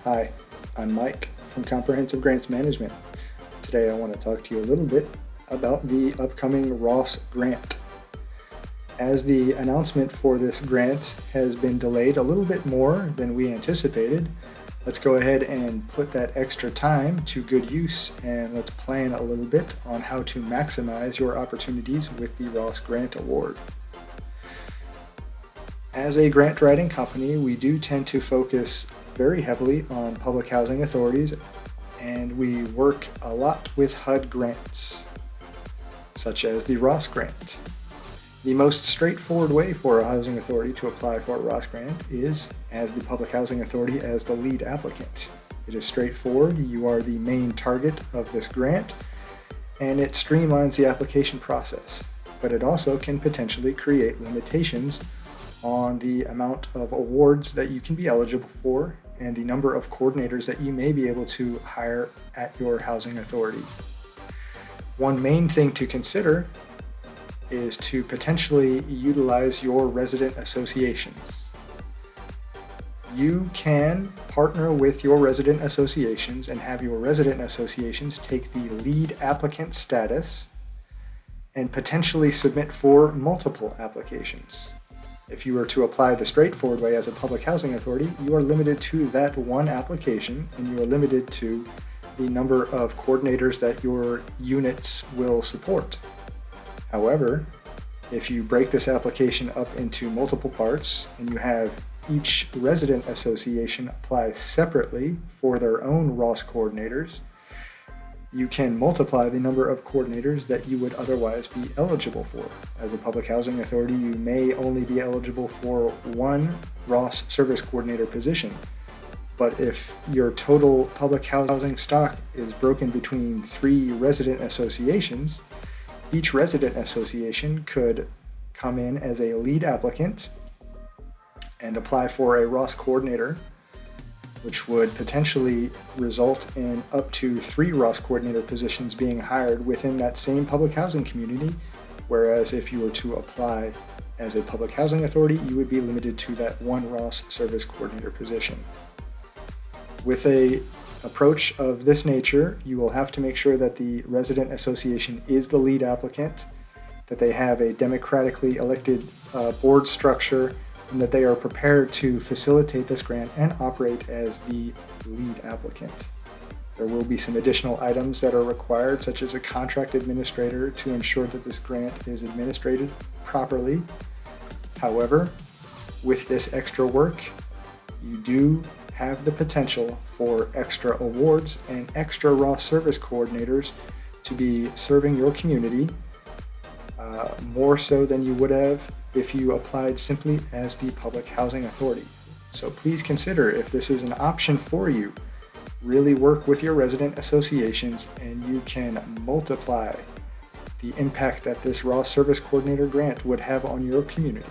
Hi, I'm Mike from Comprehensive Grants Management. Today I want to talk to you a little bit about the upcoming Ross grant. As the announcement for this grant has been delayed a little bit more than we anticipated, let's go ahead and put that extra time to good use and let's plan a little bit on how to maximize your opportunities with the Ross Grant Award. As a grant writing company, we do tend to focus very heavily on public housing authorities, and we work a lot with HUD grants, such as the Ross grant. The most straightforward way for a housing authority to apply for a Ross grant is as the public housing authority as the lead applicant. It is straightforward. You are the main target of this grant, and it streamlines the application process, but it also can potentially create limitations on the amount of awards that you can be eligible for and the number of coordinators that you may be able to hire at your housing authority. One main thing to consider is to potentially utilize your resident associations. You can partner with your resident associations and have your resident associations take the lead applicant status and potentially submit for multiple applications. If you were to apply the straightforward way as a public housing authority, you are limited to that one application and you are limited to the number of coordinators that your units will support. However, if you break this application up into multiple parts and you have each resident association apply separately for their own Ross coordinators, you can multiply the number of coordinators that you would otherwise be eligible for. As a public housing authority, you may only be eligible for one Ross service coordinator position. But if your total public housing stock is broken between 3 resident associations, each resident association could come in as a lead applicant and apply for a Ross coordinator, which would potentially result in up to 3 Ross coordinator positions being hired within that same public housing community, whereas if you were to apply as a public housing authority, you would be limited to that one Ross service coordinator position. With an approach of this nature, you will have to make sure that the resident association is the lead applicant, that they have a democratically elected board structure, and that they are prepared to facilitate this grant and operate as the lead applicant. There will be some additional items that are required, such as a contract administrator to ensure that this grant is administered properly. However, with this extra work, you do have the potential for extra awards and extra Ross service coordinators to be serving your community more so than you would have if you applied simply as the public housing authority. So please consider if this is an option for you. Really work with your resident associations and you can multiply the impact that this Ross Service Coordinator grant would have on your community.